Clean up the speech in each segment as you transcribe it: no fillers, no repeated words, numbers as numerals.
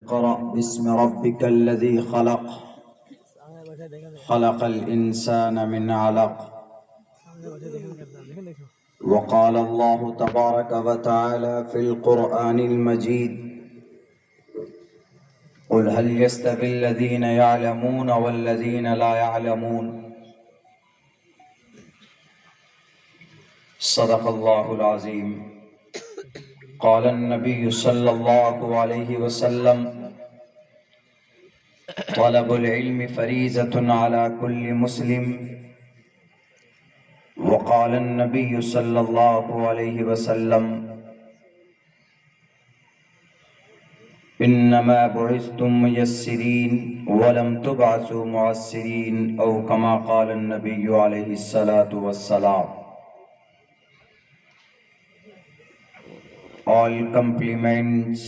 اقرأ باسم ربك الذي خلق خلق الإنسان من علق وقال الله تبارك وتعالى في القرآن المجيد قل هل يستوي الذين يعلمون والذين لا يعلمون صدق الله العظيم. قال النبي صلى الله عليه وسلم طلب العلم فريضة على كل مسلم. وقال النبي صلى الله عليه وسلم انما بعثتم ميسرين ولم تبعثوا معسرين او كما قال النبي عليه الصلاة والسلام. All compliments,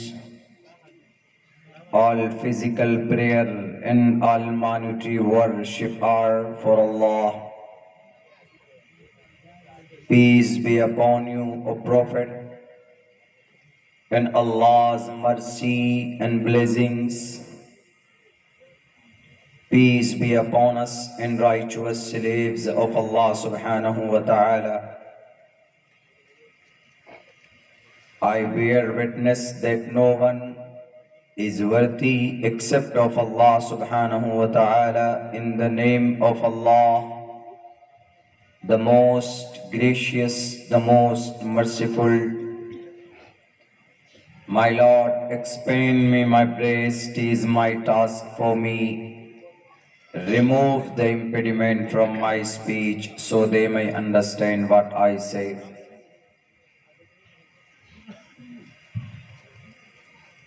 all physical prayer and all monetary worship are for Allah. Peace be upon you, O Prophet, and Allah's mercy and blessings. Peace be upon us and righteous slaves of Allah subhanahu wa ta'ala. I bear witness that no one is worthy except of Allah subhanahu wa ta'ala. In the name of Allah, the most gracious, the most merciful. My Lord, expand me my breast, is my task for me. Remove the impediment from my speech so they may understand what I say.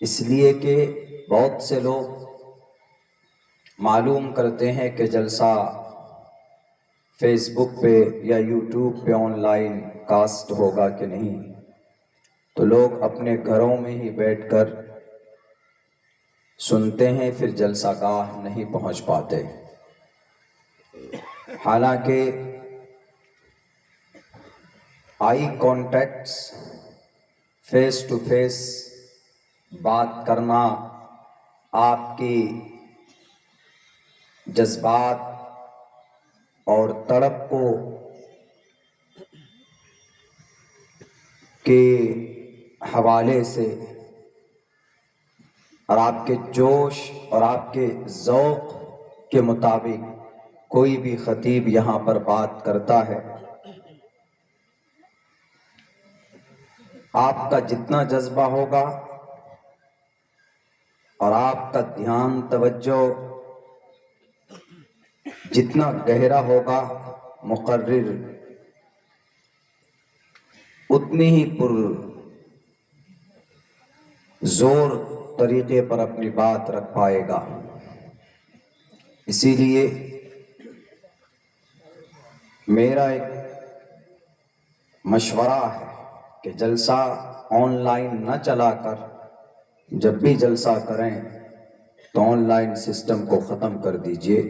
اس لیے کہ بہت سے لوگ معلوم کرتے ہیں کہ جلسہ فیس بک پہ یا یوٹیوب پہ آن لائن کاسٹ ہوگا کہ نہیں، تو لوگ اپنے گھروں میں ہی بیٹھ کر سنتے ہیں، پھر جلسہ گاہ نہیں پہنچ پاتے۔ حالانکہ آئی کانٹیکٹس، فیس ٹو فیس بات کرنا آپ کی جذبات اور تڑپ کو کے حوالے سے اور آپ کے جوش اور آپ کے ذوق کے مطابق کوئی بھی خطیب یہاں پر بات کرتا ہے، آپ کا جتنا جذبہ ہوگا اور آپ کا دھیان توجہ جتنا گہرا ہوگا، مقرر اتنی ہی پر زور طریقے پر اپنی بات رکھ پائے گا۔ اسی لیے میرا ایک مشورہ ہے کہ جلسہ آن لائن نہ چلا کر جب بھی جلسہ کریں تو آن لائن سسٹم کو ختم کر دیجئے۔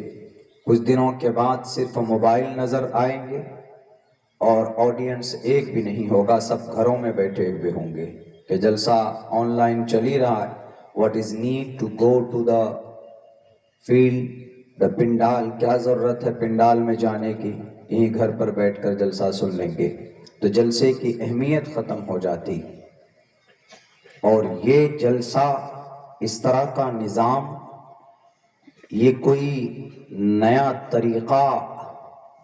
کچھ دنوں کے بعد صرف موبائل نظر آئیں گے اور آڈینس ایک بھی نہیں ہوگا، سب گھروں میں بیٹھے ہوئے ہوں گے کہ جلسہ آن لائن چل ہی رہا ہے۔ What is need to go to the field, the pandal, کیا ضرورت ہے پنڈال میں جانے کی، یہیں گھر پر بیٹھ کر جلسہ سن لیں گے، تو جلسے کی اہمیت ختم ہو جاتی۔ اور یہ جلسہ اس طرح کا نظام، یہ کوئی نیا طریقہ،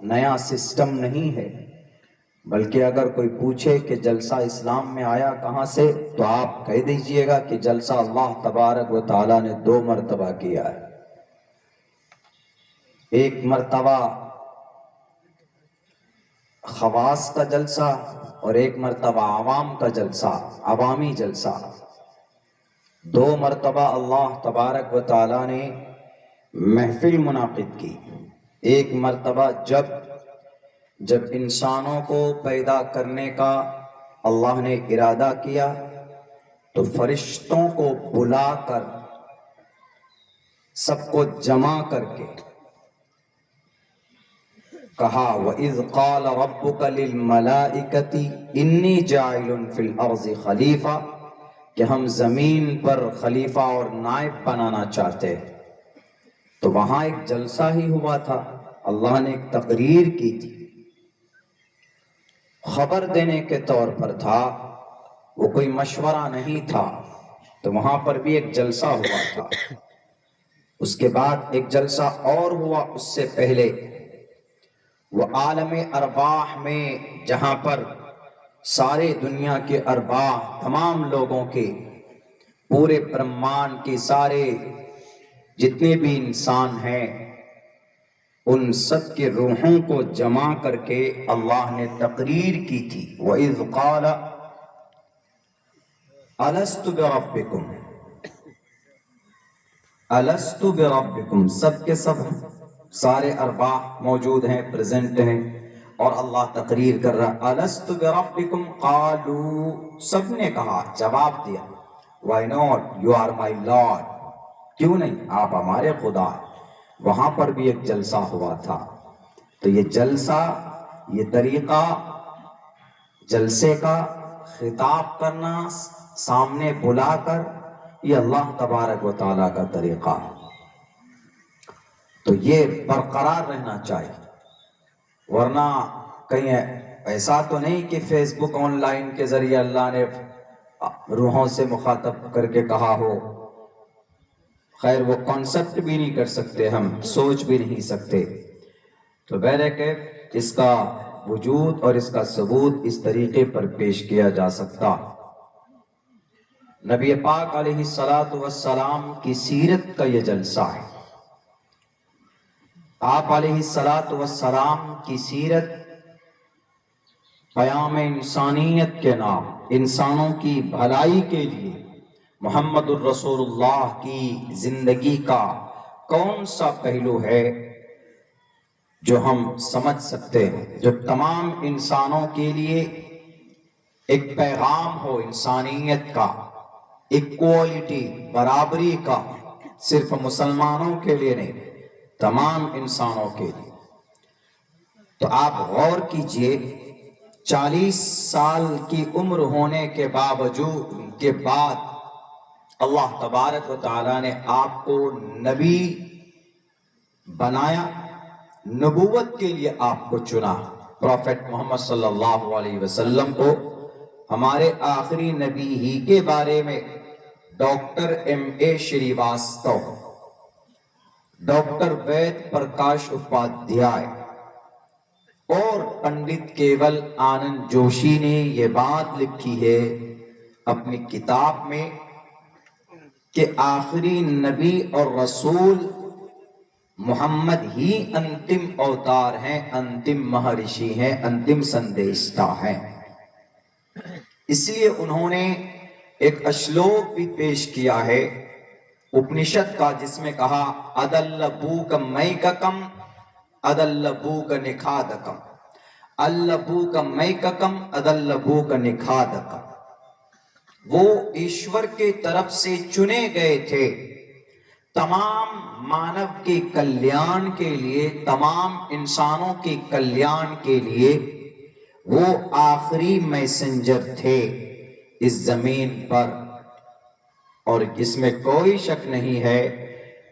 نیا سسٹم نہیں ہے، بلکہ اگر کوئی پوچھے کہ جلسہ اسلام میں آیا کہاں سے، تو آپ کہہ دیجئے گا کہ جلسہ اللہ تبارک و تعالیٰ نے 2 مرتبہ کیا ہے۔ ایک مرتبہ خواص کا جلسہ اور ایک مرتبہ عوام کا جلسہ، عوامی جلسہ۔ 2 مرتبہ اللہ تبارک و تعالیٰ نے محفل منعقد کی۔ ایک مرتبہ جب انسانوں کو پیدا کرنے کا اللہ نے ارادہ کیا تو فرشتوں کو بلا کر، سب کو جمع کر کے کہا وَإِذْ قَالَ رَبُّكَ لِلْمَلَائِكَةِ إِنِّي جَاعِلٌ فِي الْأَرْضِ خَلِيفَةً، کہ ہم زمین پر خلیفہ اور نائب بنانا چاہتے ہیں۔ تو وہاں ایک جلسہ ہی ہوا تھا، اللہ نے ایک تقریر کی تھی، خبر دینے کے طور پر تھا، وہ کوئی مشورہ نہیں تھا، تو وہاں پر بھی ایک جلسہ ہوا تھا۔ اس کے بعد ایک جلسہ اور ہوا اس سے پہلے، وہ عالم ارواح میں، جہاں پر سارے دنیا کے ارواح، تمام لوگوں کے، پورے برہمانڈ کے سارے جتنے بھی انسان ہیں، ان سب کے روحوں کو جمع کر کے اللہ نے تقریر کی تھی وَإِذْ قَالَ أَلَسْتُ بِرَبِّكُمْ، أَلَسْتُ بِرَبِّكُمْ، سب کے سب سارے ارواح موجود ہیں، پریزنٹ ہیں، اور اللہ تقریر کر رہا أَلَسْتُ بِرَبِّكُمْ، قَالُوا، سب نے کہا، جواب دیا Why not? You are my Lord، کیوں نہیں، آپ ہمارے خدا ہیں۔ وہاں پر بھی ایک جلسہ ہوا تھا۔ تو یہ جلسہ، یہ طریقہ جلسے کا، خطاب کرنا، سامنے بلا کر، یہ اللہ تبارک و تعالیٰ کا طریقہ ہے۔ تو یہ برقرار رہنا چاہیے، ورنہ کہیں ایسا تو نہیں کہ فیس بک آن لائن کے ذریعے اللہ نے روحوں سے مخاطب کر کے کہا ہو۔ خیر وہ کانسیپٹ بھی نہیں کر سکتے، ہم سوچ بھی نہیں سکتے۔ تو بہرکیف اس کا وجود اور اس کا ثبوت اس طریقے پر پیش کیا جا سکتا۔ نبی پاک علیہ السلام کی سیرت کا یہ جلسہ ہے۔ آپ علیہ السلام کی سیرت پیام انسانیت کے نام، انسانوں کی بھلائی کے لیے محمد الرسول اللہ کی زندگی کا کون سا پہلو ہے جو ہم سمجھ سکتے ہیں، جو تمام انسانوں کے لیے ایک پیغام ہو انسانیت کا، ایکوالٹی، برابری کا، صرف مسلمانوں کے لیے نہیں، تمام انسانوں کے لیے؟ تو آپ غور کیجئے، 40 سال کی عمر ہونے کے بعد اللہ تبارک و تعالیٰ نے آپ کو نبی بنایا، نبوت کے لیے آپ کو چنا۔ پروفیٹ محمد صلی اللہ علیہ وسلم کو ہمارے آخری نبی ہی کے بارے میں doctor M.A. Shrivastava, doctor Ved Prakash Upadhyay اور پنڈت کیول آنند جوشی نے یہ بات لکھی ہے اپنی کتاب میں کہ آخری نبی اور رسول محمد ہی انتم اوتار ہیں، انتم مہرشی ہیں، انتم سندیشتا ہیں۔ اس لیے انہوں نے ایک اشلوک بھی پیش کیا ہے اپنشد کا، جس میں کہا ادل بوک میککم ادل بوک نکھادکم، البوک میککم ادل بوک نکھادکم۔ وہ ایشور کے طرف سے چنے گئے تھے تمام مانو کے کلیان کے لیے، تمام انسانوں کے کلیان کے لیے۔ وہ آخری میسنجر تھے اس زمین پر، اور اس میں کوئی شک نہیں ہے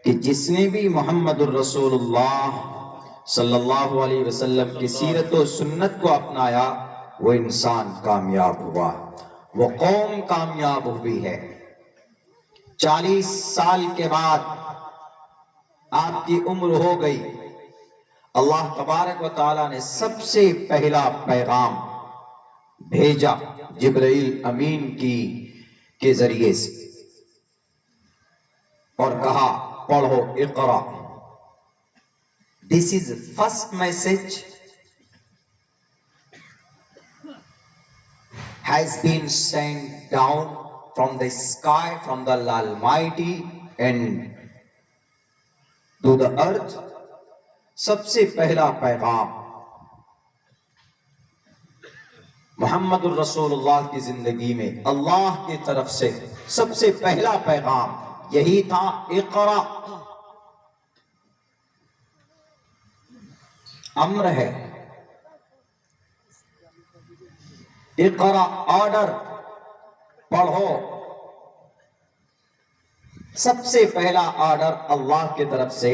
کہ جس نے بھی محمد الرسول اللہ صلی اللہ علیہ وسلم کی سیرت و سنت کو اپنایا، وہ انسان کامیاب ہوا، وہ قوم کامیاب ہوئی ہے۔ 40 سال کے بعد آپ کی عمر ہو گئی، اللہ تبارک و تعالیٰ نے سب سے پہلا پیغام بھیجا جبرائیل امین کے ذریعے سے، اور کہا پڑھو اقرا۔ This is the first message has been sent down from the sky, from the Almighty and to the earth۔ سب سے پہلا پیغام محمد الرسول اللہ کی زندگی میں اللہ کی طرف سے سب سے پہلا پیغام یہی تھا، اقرا۔ امر ہے، اقرا آرڈر، پڑھو۔ سب سے پہلا آرڈر اللہ کی طرف سے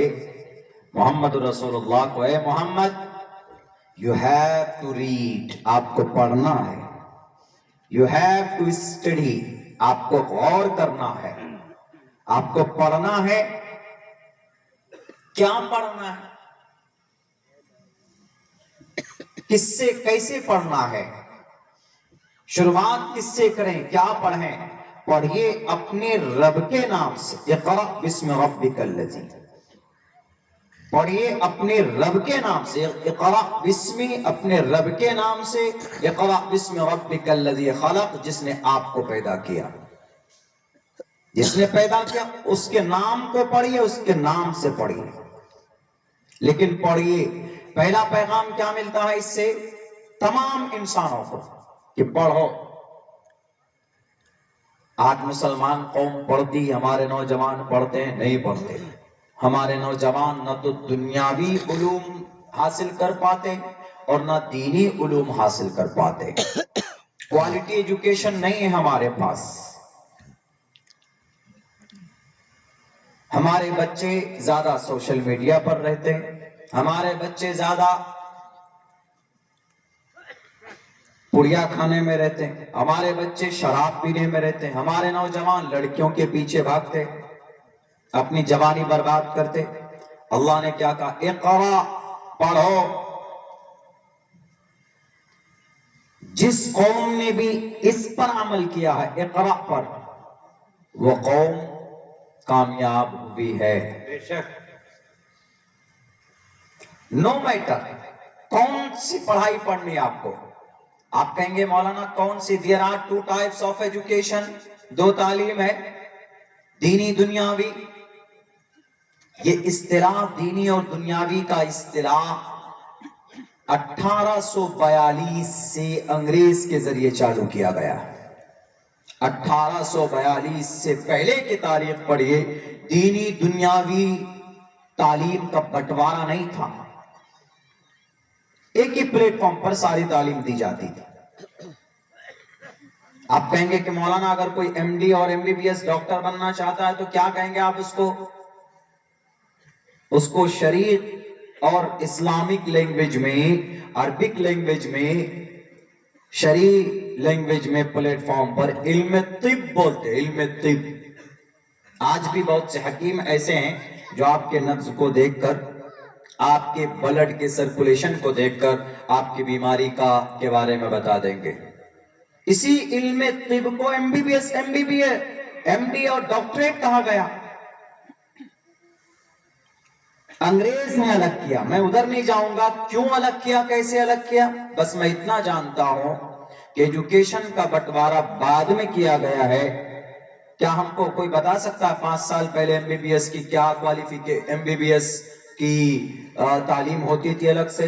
محمد رسول اللہ کو، اے محمد you have to read، آپ کو پڑھنا ہے، you have to study، آپ کو غور کرنا ہے، آپ کو پڑھنا ہے۔ کیا پڑھنا ہے؟ کس سے کیسے پڑھنا ہے؟ شروعات کس سے کریں؟ کیا پڑھیں؟ پڑھیے اپنے رب کے نام سے، اقرأ بسم ربک الذی۔ پڑھیے اپنے رب کے نام سے، اقرأ بسم، اپنے رب کے نام سے، اقرأ بسم ربک الذی خلق، جس نے آپ کو پیدا کیا، جس نے پیدا کیا اس کے نام کو پڑھیے، اس کے نام سے پڑھیے۔ لیکن پڑھیے، پہلا پیغام کیا ملتا ہے اس سے؟ تمام انسانوں کو کہ پڑھو۔ آج مسلمان قوم پڑھتی، ہمارے نوجوان پڑھتے ہیں؟ نہیں پڑھتے۔ ہمارے نوجوان نہ تو دنیاوی علوم حاصل کر پاتے اور نہ دینی علوم حاصل کر پاتے۔ کوالٹی ایجوکیشن نہیں ہے ہمارے پاس۔ ہمارے بچے زیادہ سوشل میڈیا پر رہتے ہیں، ہمارے بچے زیادہ پڑیا کھانے میں رہتے ہیں، ہمارے بچے شراب پینے میں رہتے ہیں، ہمارے نوجوان لڑکیوں کے پیچھے بھاگتے، اپنی جوانی برباد کرتے۔ اللہ نے کیا کہا؟ اقرا، پڑھو۔ جس قوم نے بھی اس پر عمل کیا ہے، اقرا پر، وہ قوم کامیاب ہوئی ہے۔ بے شک، نو میٹر کون سی پڑھائی پڑھنی ہے آپ کو۔ آپ کہیں گے مولانا کون سی؟ There are two types of education, دو تعلیم ہے، دینی دنیاوی، یہ اصطلاح دینی اور دنیاوی کا اصطلاح 1842 سے انگریز کے ذریعے چالو کیا گیا۔ 1842 سے پہلے کی تاریخ پڑھیے، دینی دنیاوی تعلیم کا بٹوارا نہیں تھا، ایک ہی پلیٹ فارم پر ساری تعلیم دی جاتی تھی۔ آپ کہیں گے کہ مولانا اگر کوئی ایم ڈی اور M B B S doctor بننا چاہتا ہے تو کیا کہیں گے آپ اس کو شرعی اور اسلامک لینگویج میں، عربک لینگویج میں، شرعی لینگویج میں پلیٹ فارم پر علم طب بولتے، علم طب۔ آج بھی بہت سے حکیم ایسے ہیں جو آپ کے نبض کو دیکھ کر، آپ کے بلڈ کے سرکولیشن کو دیکھ کر آپ کی بیماری کے بارے میں بتا دیں گے۔ اسی علم طب کو M B B S, M D اور ڈاکٹریٹ کہا گیا۔ انگریز نے الگ کیا، میں ادھر نہیں جاؤں گا کیوں الگ کیا، کیسے الگ کیا، بس میں اتنا جانتا ہوں کہ ایجوکیشن کا بٹوارا بعد میں کیا گیا ہے۔ کیا ہم کو کوئی بتا سکتا ہے 5 سال پہلے ایم بی بی ایس کی کیا ایم بی بی ایس کی تعلیم ہوتی تھی، الگ سے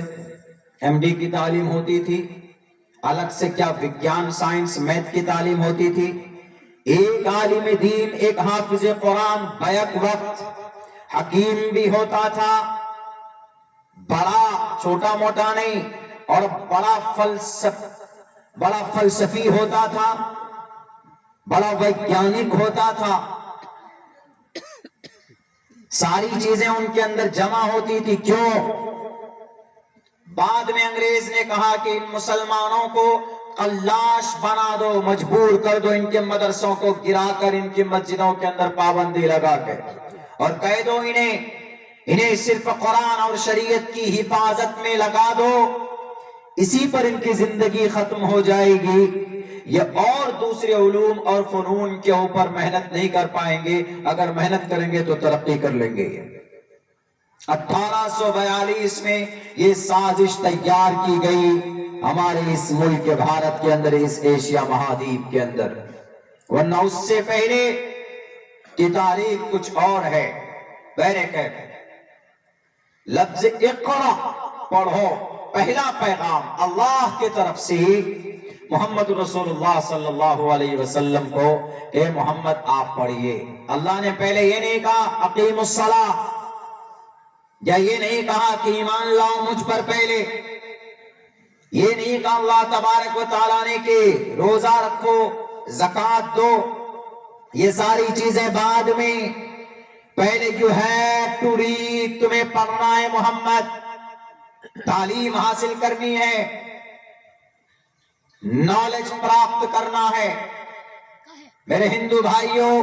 ایم ڈی کی تعلیم ہوتی تھی، الگ سے کیا وگیان، سائنس، میتھ کی تعلیم ہوتی تھی؟ ایک عالم دین، ایک حافظ قرآن بیک وقت حکیم بھی ہوتا تھا، بڑا چھوٹا موٹا نہیں، اور بڑا فلسفی ہوتا تھا، بڑا ویگیانک ہوتا تھا، ساری چیزیں ان کے اندر جمع ہوتی تھی۔ کیوں؟ بعد میں انگریز نے کہا کہ ان مسلمانوں کو قلاش بنا دو، مجبور کر دو، ان کے مدرسوں کو گرا کر ان کی مسجدوں کے اندر پابندی لگا کے، اور کہہ دو انہیں صرف قرآن اور شریعت کی حفاظت میں لگا دو، اسی پر ان کی زندگی ختم ہو جائے گی، یہ اور دوسرے علوم اور فنون کے اوپر محنت نہیں کر پائیں گے، اگر محنت کریں گے تو ترقی کر لیں گے۔ 1842 میں یہ سازش تیار کی گئی ہمارے اس ملک بھارت کے اندر، اس ایشیا مہادیپ کے اندر، ورنہ اس سے پہلے کی تاریخ کچھ اور ہے۔ بہرکیف لفظ اقرا پڑھو، پہلا پیغام اللہ کی طرف سے محمد رسول اللہ صلی اللہ علیہ وسلم کو، اے محمد آپ پڑھیے۔ اللہ نے پہلے یہ نہیں کہا اقیم الصلاۃ، یا یہ نہیں کہا کہ ایمان لاؤ مجھ پر پہلے، یہ نہیں کہا اللہ تبارک و تعالیٰ نے کہ روزہ رکھو، زکوٰۃ دو، یہ ساری چیزیں بعد میں۔ پہلے you have to read، تمہیں پڑھنا ہے محمد، تعلیم حاصل کرنی ہے، نالج پراپت کرنا ہے۔ میرے ہندو بھائیوں،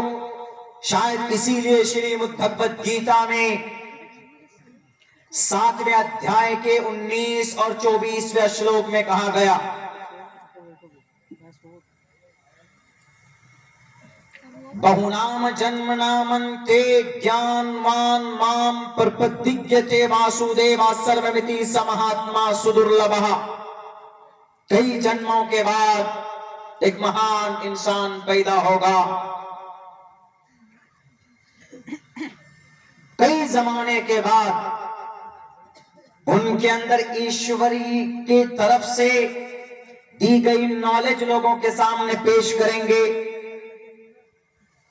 شاید اسی لیے شریمد بھگوت گیتا میں 7ویں ادھیائے کے 19 اور 24ویں شلوک میں کہا گیا، بہونام جنم نامنتے گیانوان مام پرپدگیتے واسودیوا سرومتی سمہاتما سدرلبھا۔ کئی جنموں کے بعد ایک مہان انسان پیدا ہوگا، کئی زمانے کے بعد ان کے اندر ایشوری کی طرف سے دی گئی نالج لوگوں کے سامنے پیش کریں گے،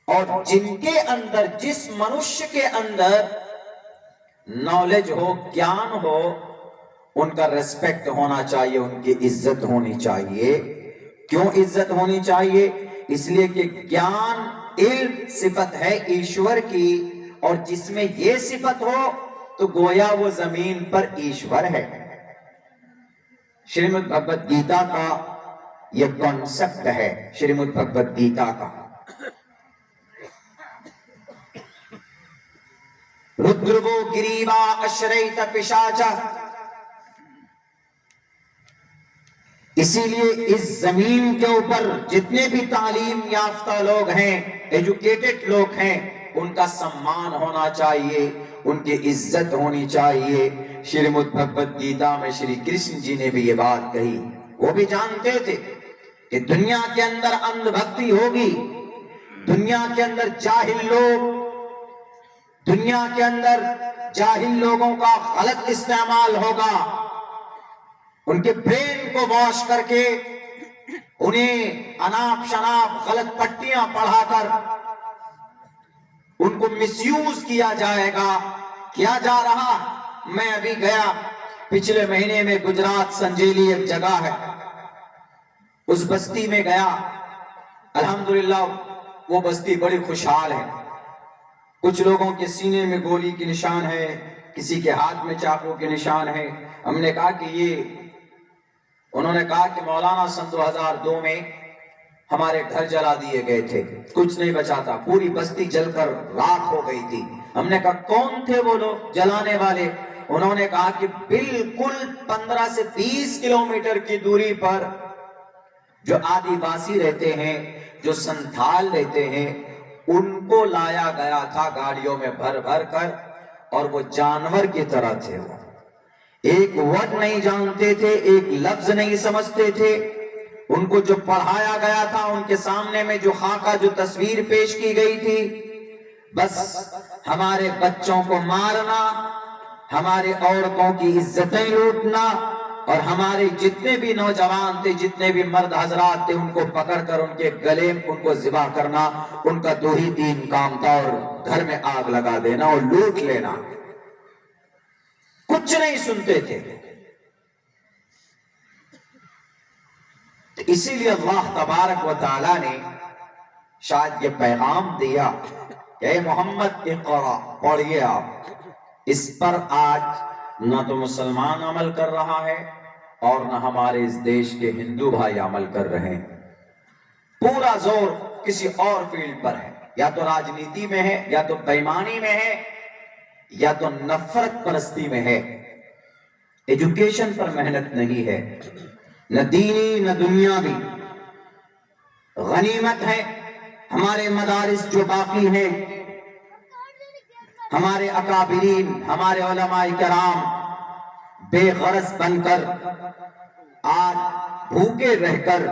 اور جن کے اندر، جس منشیہ کے اندر نالج ہو، گیان ہو، ان کا ریسپیکٹ ہونا چاہیے، ان کی عزت ہونی چاہیے۔ کیوں عزت ہونی چاہیے؟ اس لیے کہ گیان، علم صفت ہے ایشور کی، اور جس میں یہ صفت ہو تو گویا وہ زمین پر ایشور ہے۔ شریمد بھگوت گیتا کا یہ کانسیپٹ ہے، شریمد بھگوت گیتا کا۔ رودرو گریوا اشریت پشاچا، اسی لیے اس زمین کے اوپر جتنے بھی تعلیم یافتہ لوگ ہیں، ایجوکیٹڈ لوگ ہیں، ان کا سمان ہونا چاہیے، ان کی عزت ہونی چاہیے۔ شریمد بھگوت گیتا میں شری کرشن جی نے بھی یہ بات کہی، وہ بھی جانتے تھے کہ دنیا کے اندر اندھ بھکتی ہوگی، دنیا کے اندر جاہل لوگوں کا غلط استعمال ہوگا، ان کے برین کو واش کر کے انہیں اناپ شناپ غلط پٹیاں پڑھا کر ان کو مس یوز کیا جائے گا، کیا جا رہا۔ میں ابھی گیا پچھلے مہینے میں گجرات سنجیلی ایک جگہ ہے، اس بستی میں گیا، الحمدللہ وہ بستی بڑی خوشحال ہے۔ کچھ لوگوں کے سینے میں گولی کے نشان ہے، کسی کے ہاتھ میں چاقو کے نشان ہے۔ ہم نے کہا کہ انہوں نے کہا کہ مولانا سن 2002 میں ہمارے گھر جلا دیے گئے تھے، کچھ نہیں بچا تھا، پوری بستی جل کر راکھ ہو گئی تھی۔ ہم نے کہا کون تھے وہ لوگ جلانے والے؟ انہوں نے کہا کہ بالکل 15 سے 20 کلومیٹر کی دوری پر جو آدی واسی رہتے ہیں، جو سنتھال رہتے ہیں، ان کو لایا گیا تھا گاڑیوں میں بھر بھر کر، اور وہ جانور کی طرح تھے، وہ ایک ورڈ نہیں جانتے تھے، ایک لفظ نہیں سمجھتے تھے۔ ان کو جو پڑھایا گیا تھا، ان کے سامنے میں جو خاکہ، جو تصویر پیش کی گئی تھی، بس ہمارے بچوں کو مارنا، ہمارے عورتوں کی عزتیں لوٹنا، اور ہمارے جتنے بھی نوجوان تھے، جتنے بھی مرد حضرات تھے، ان کو پکڑ کر ان کے گلے ان کو ذبح کرنا، ان کا دو ہی تین کام تھا، اور گھر میں آگ لگا دینا اور لوٹ لینا۔ کچھ نہیں سنتے تھے۔ اسی لیے اللہ تبارک و تعالی نے شاید یہ پیغام دیا کہ اے محمد اقرا، پڑھیے آپ۔ اس پر آج نہ تو مسلمان عمل کر رہا ہے اور نہ ہمارے اس دیش کے ہندو بھائی عمل کر رہے ہیں۔ پورا زور کسی اور فیلڈ پر ہے، یا تو راجنیتی میں ہے، یا تو بےایمانی میں ہے، یا تو نفرت پرستی میں ہے۔ ایجوکیشن پر محنت نہیں ہے، نہ دینی نہ دنیاوی۔ غنیمت ہے ہمارے مدارس جو باقی ہیں، ہمارے اکابرین، ہمارے علماء کرام بے غرض بن کر، آج بھوکے رہ کر،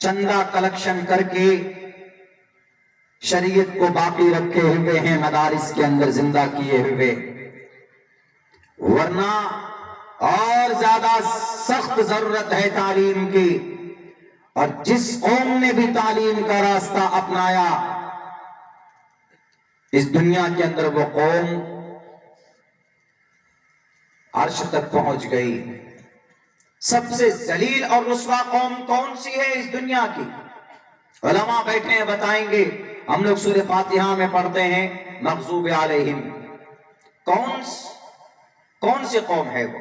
چندہ کلیکشن کر کے شریعت کو باقی رکھے ہوئے ہیں، مدارس کے اندر زندہ کیے ہوئے۔ ورنہ اور زیادہ سخت ضرورت ہے تعلیم کی، اور جس قوم نے بھی تعلیم کا راستہ اپنایا، اس دنیا کے اندر وہ قوم عرش تک پہنچ گئی۔ سب سے ذلیل اور رسوا قوم کون سی ہے اس دنیا کی؟ علماء بیٹھے ہیں، بتائیں گے۔ ہم لوگ سورہ فاتحہ میں پڑھتے ہیں مغضوب علیہم، کون سی قوم ہے وہ؟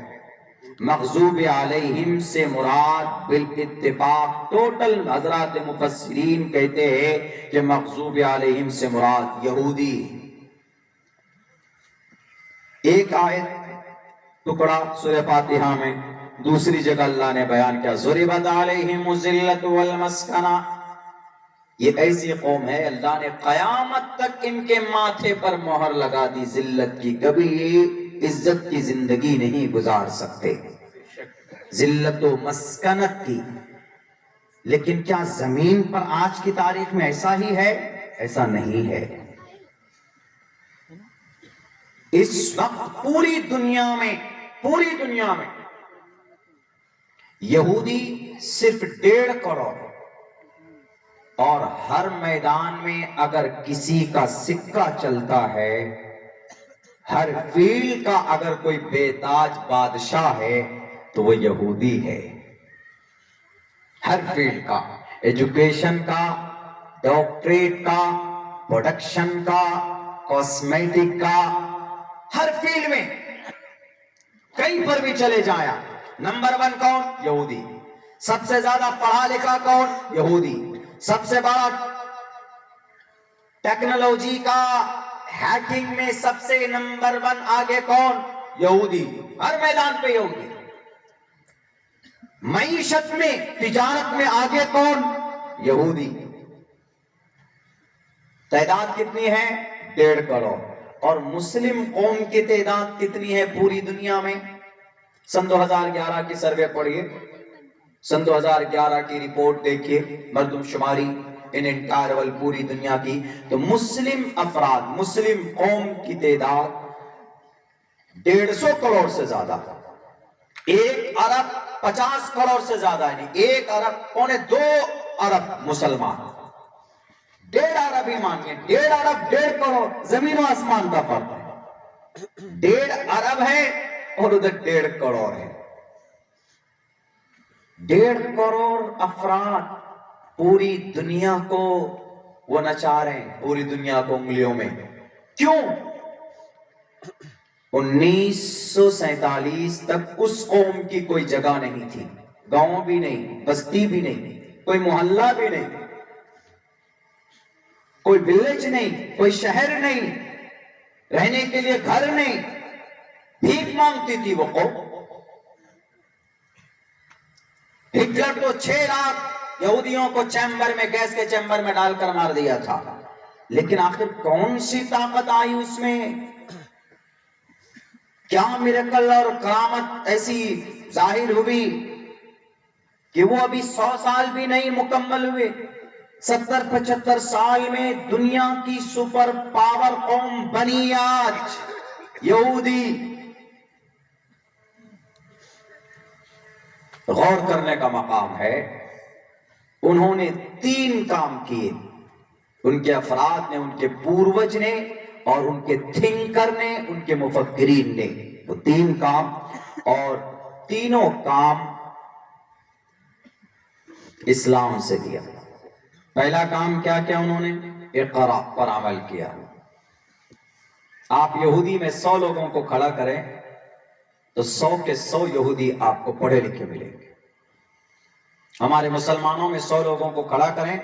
مغضوب علیہم سے مراد بالاتفاق ٹوٹل حضرات مفسرین کہتے ہیں کہ مغضوب علیہم سے مراد یہودی۔ ایک آیت ٹکڑا سورہ فاتحہ میں، دوسری جگہ اللہ نے بیان کیا ضربت علیہم الذلۃ والمسکنہ۔ یہ ایسی قوم ہے، اللہ نے قیامت تک ان کے ماتھے پر مہر لگا دی ذلت کی، کبھی یہ عزت کی زندگی نہیں گزار سکتے، ذلت و مسکنت کی۔ لیکن کیا زمین پر آج کی تاریخ میں ایسا ہی ہے؟ ایسا نہیں ہے۔ اس وقت پوری دنیا میں یہودی صرف 1.5 کروڑ، اور ہر میدان میں اگر کسی کا سکہ چلتا ہے، ہر فیلڈ کا اگر کوئی بے تاج بادشاہ ہے تو وہ یہودی ہے۔ ہر فیلڈ کا، ایجوکیشن کا، ڈاکٹریٹ کا، پروڈکشن کا، کاسمیٹک کا، ہر فیلڈ میں کہیں پر بھی چلے جایا، نمبر 1 کون؟ یہودی۔ سب سے زیادہ پڑھا لکھا کون؟ یہودی۔ سب سے بڑا ٹیکنالوجی کا ہیکنگ میں سب سے نمبر 1 آگے کون؟ یہودی۔ ہر میدان پہ یہودی۔ معیشت میں، تجارت میں آگے کون؟ یہودی۔ تعداد کتنی ہے؟ 1.5 کروڑ۔ اور مسلم قوم کی تعداد کتنی ہے پوری دنیا میں؟ سن 2011 کی سروے پڑھیے، سن 2011 کی رپورٹ دیکھیے، مردم شماری ان انٹائر ورلڈ پوری دنیا کی، تو مسلم افراد، مسلم قوم کی تعداد 150 کروڑ سے زیادہ، 1 ارب 50 کروڑ سے زیادہ، یعنی 1 ارب پونے 2 ارب مسلمان، 1.5 ارب ہی مانگے، 1.5 ارب 1.5 کروڑ، زمین و آسمان کا فرق ہے۔ 1.5 ارب ہے اور ادھر 1.5 کروڑ ہے۔ 1.5 کروڑ افراد پوری دنیا کو وہ نچا رہے ہیں، پوری دنیا کو انگلیوں میں۔ کیوں؟ 1947 تک اس قوم کی کوئی جگہ نہیں تھی، گاؤں بھی نہیں، بستی بھی نہیں، کوئی محلہ بھی نہیں، کوئی ولیج نہیں، کوئی شہر نہیں، رہنے کے لیے گھر نہیں، بھیک مانگتی تھی وہ قوم۔ ہٹلر تو 6 لاکھ یہودیوں کو چیمبر میں، گیس کے چیمبر میں ڈال کر مار دیا تھا، لیکن آخر کون سی طاقت آئی اس میں؟ کیا میریکل اور کرامت ایسی ظاہر ہوئی کہ وہ ابھی 100 سال بھی نہیں مکمل ہوئے، 70-75 سال میں دنیا کی سپر پاور قوم بنی آج یہودی۔ غور کرنے کا مقام ہے، انہوں نے 3 کام کیے، ان کے افراد نے، ان کے پوروج نے، اور ان کے تھنکر نے، ان کے مفکرین نے، وہ 3 کام، اور تینوں کام اسلام سے کیا۔ پہلا کام کیا کیا انہوں نے؟ اقرا پر عمل کیا۔ آپ یہودی میں 100 لوگوں کو کھڑا کریں تو 100 کے 100 یہودی آپ کو پڑھے لکھے ملیں گے۔ ہمارے مسلمانوں میں 100 لوگوں کو کھڑا کریں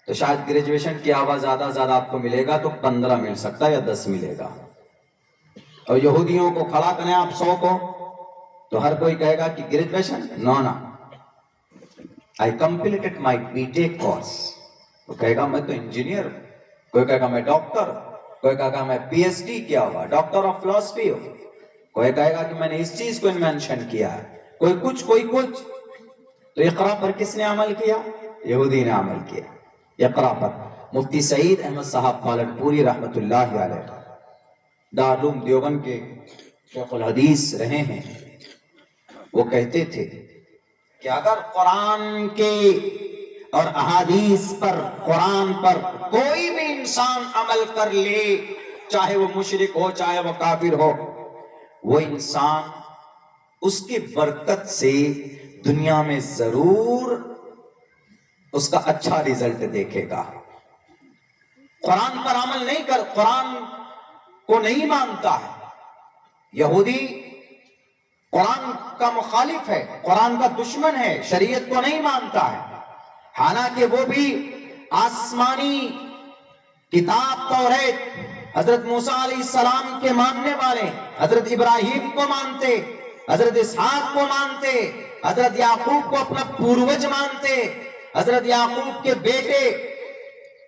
تو شاید گریجویشن کی آواز زیادہ آپ کو ملے گا تو 15 مل سکتا ہے یا 10 ملے گا، اور یہودیوں کو کھڑا کریں آپ 100 کو تو ہر کوئی کہے گا کہ graduation no I completed my BTech course، تو کہے گا میں تو انجینئر ہوں، کوئی کہے گا میں ڈاکٹر، کوئی کہے گا میں PhD کیا ہوا، ڈاکٹر آف فلسفی ہو، کوئی کہے گا کہ میں نے اس چیز کو انوینشن کیا ہے، کوئی کچھ کوئی کچھ۔ تو اقرا پر کس نے عمل کیا؟ یہودی نے عمل کیا۔ اقرا پر مفتی سعید احمد صاحب پالنپوری رحمت اللہ علیہ دارالعلوم دیوبند کے شیخ الحدیث رہے ہیں، وہ کہتے تھے کہ اگر قرآن کے اور احادیث پر، قرآن پر کوئی بھی انسان عمل کر لے، چاہے وہ مشرک ہو چاہے وہ کافر ہو، وہ انسان اس کی برکت سے دنیا میں ضرور اس کا اچھا ریزلٹ دیکھے گا۔ قرآن پر عمل نہیں کر، قرآن کو نہیں مانتا ہے یہودی، قرآن کا مخالف ہے، قرآن کا دشمن ہے، شریعت کو نہیں مانتا ہے، حالانکہ وہ بھی آسمانی کتاب توریت حضرت موسیٰ علیہ السلام کے ماننے والے، حضرت ابراہیم کو مانتے، حضرت اسحاق کو مانتے، حضرت یعقوب کو اپنا پوروج مانتے، حضرت یعقوب کے بیٹے